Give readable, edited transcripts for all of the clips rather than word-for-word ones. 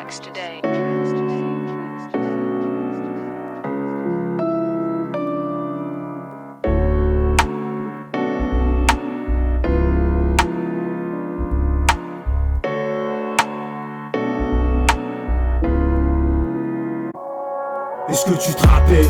tracks today. Est-ce que tu te rappelles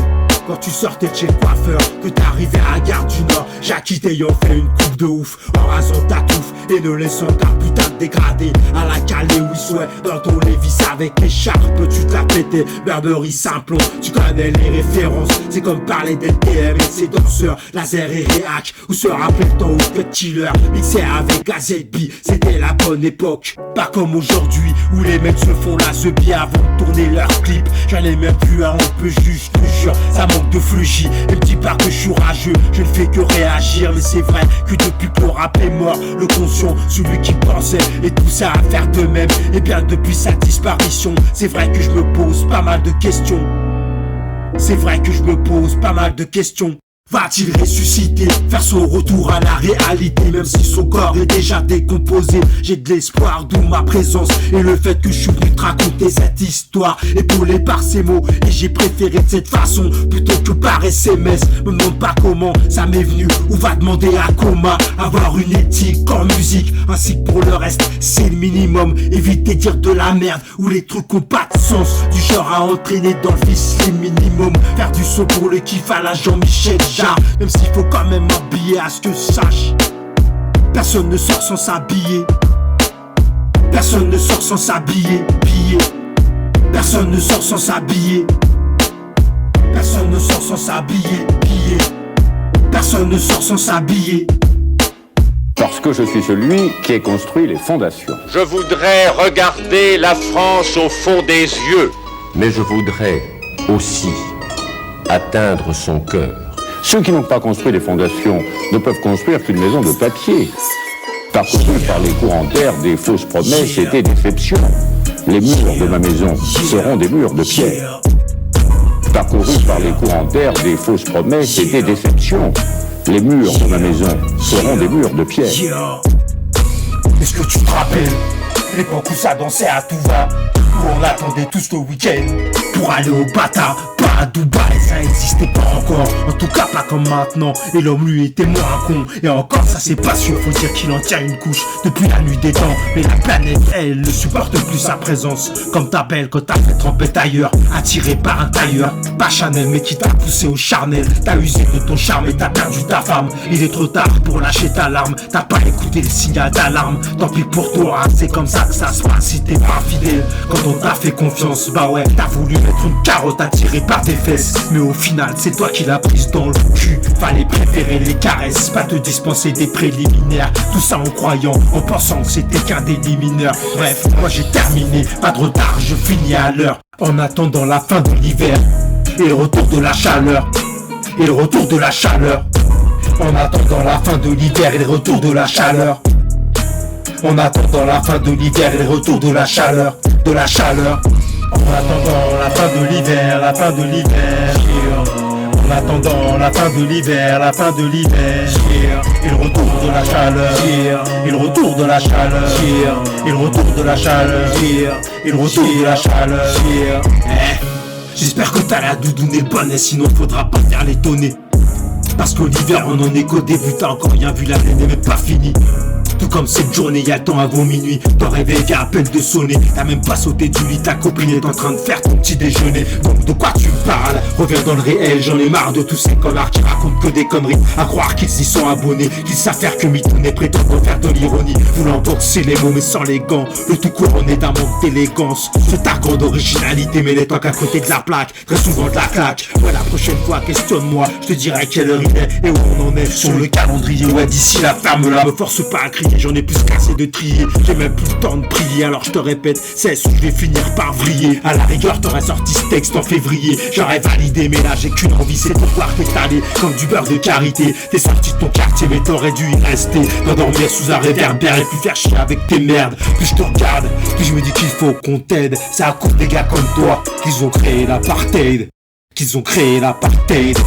quand tu sortais de chez le coiffeur, que t'arrivais à la gare du Nord, Jackie t'ayant fait une coupe de ouf, en rasant ta touffe et ne laissant ta putain de dégradé à la calée, oui souhait, dans ton Lévis avec l'écharpe, tu te la pétais, Burberry Simplon, tu connais les références, c'est comme parler d'NTM et ses danseurs, laser et réac, ou se rappelle ton Cut Killer, mixé avec AZB, c'était la bonne époque, pas comme aujourd'hui, où les mecs se font la zebi avant de tourner leurs clips, j'en ai même plus un, on peut juste, je te jure, ça manque de flugie, et me dis pas que je suis rageux, je ne fais que réagir, mais c'est vrai que depuis que le rap est mort, le conscient, celui qui pensait, et tout ça à faire de même, et bien depuis sa disparition, c'est vrai que je me pose pas mal de questions, c'est vrai que je me pose pas mal de questions. Va-t-il ressusciter, faire son retour à la réalité, même si son corps est déjà décomposé? J'ai de l'espoir, d'où ma présence et le fait que je suis venu te raconter cette histoire, épaulé par ces mots, et j'ai préféré de cette façon plutôt que par SMS. Me demande pas comment ça m'est venu, ou va demander à Coma. Avoir une éthique en musique, ainsi que pour le reste, c'est le minimum. Éviter de dire de la merde ou les trucs ont pas de sens, du genre à entraîner dans le vice, c'est le minimum. Faire du son pour le kiff à la Jean-Michel, même s'il faut quand même m'habiller à ce que je sache. Personne ne sort sans s'habiller. Personne ne sort sans s'habiller. Personne ne sort sans s'habiller. Personne ne sort sans s'habiller. Personne ne sort sans s'habiller. Parce que je suis celui qui a construit les fondations. Je voudrais regarder la France au fond des yeux. Mais je voudrais aussi atteindre son cœur. Ceux qui n'ont pas construit les fondations ne peuvent construire qu'une maison de papier. Parcourus par les courants d'air, des fausses promesses et des déceptions. Les murs de ma maison seront des murs de pierre. Parcourus par les courants d'air, des fausses promesses et des déceptions. Les murs de ma maison seront des murs de pierre. Est-ce que tu te rappelles l'époque où ça dansait à tout va, où on attendait tous le week-end pour aller au Bata, pas à Dubaï, ça existait pas encore, en tout cas pas comme maintenant, et l'homme lui était moins con, et encore ça c'est pas sûr, faut dire qu'il en tient une couche depuis la nuit des temps, mais la planète elle ne supporte plus sa présence, comme ta belle quand t'as fait trempette ailleurs, attiré par un tailleur, pas Chanel mais qui t'a poussé au charnel, t'as usé de ton charme et t'as perdu ta femme, il est trop tard pour lâcher ta larme, t'as pas écouté le signal d'alarme, tant pis pour toi, c'est comme ça que ça se passe si t'es pas fidèle, quand on t'a fait confiance, bah ouais, t'as voulu mettre une carotte attirée par tes fesses, mais au final c'est toi qui l'as prise dans le cul, fallait préférer les caresses, pas te dispenser des préliminaires, tout ça en croyant, en pensant que c'était qu'un délit mineur, bref, moi j'ai terminé, pas de retard, je finis à l'heure, en attendant la fin de l'hiver, et le retour de la chaleur, et le retour de la chaleur, en attendant la fin de l'hiver et le retour de la chaleur. En attendant la fin de l'hiver et le retour de la chaleur, de la chaleur. En attendant la fin de l'hiver, la fin de l'hiver. En attendant la fin de l'hiver, la fin de l'hiver. Et le retour de la chaleur. Et le retour de la chaleur. Et le retour de la chaleur. Et le retour de la chaleur. J'espère que t'as la doudoune est bonne, et sinon faudra pas faire l'étonner. Parce que l'hiver on en est qu'au début, t'as encore rien vu, l'année n'est même pas finie. Tout comme cette journée, y'a le temps avant minuit. Ton réveil vient à peine de sonner. T'as même pas sauté du lit, ta copine est en train de faire ton petit déjeuner. Donc de quoi tu me parles? Reviens dans le réel, j'en ai marre de tous ces connards qui racontent que des conneries. À croire qu'ils y sont abonnés, qu'ils savent faire que mitonner, prétendent faire de l'ironie. Voulant boxer les mots mais sans les gants, le tout couronné d'un manque d'élégance. Ce targan d'originalité, mais n'étant qu'à côté de la plaque, très souvent de la claque. Ouais, la prochaine fois, questionne-moi, je te dirai quelle heure il est et où on en est sur le calendrier. Ouais, d'ici la ferme-la, me force pas à crier. J'en ai plus qu'assez de trier, j'ai même plus le temps de prier. Alors je te répète, c'est où je vais finir par vriller. À la rigueur t'aurais sorti ce texte en février, j'aurais validé, mais là j'ai qu'une envie, c'est de pouvoir t'étaler comme du beurre de karité. T'es sorti de ton quartier mais t'aurais dû y rester, dormir sous un réverbère et puis faire chier avec tes merdes. Plus je te regarde, plus je me dis qu'il faut qu'on t'aide. C'est à cause des gars comme toi qu'ils ont créé l'apartheid, qu'ils ont créé l'apartheid.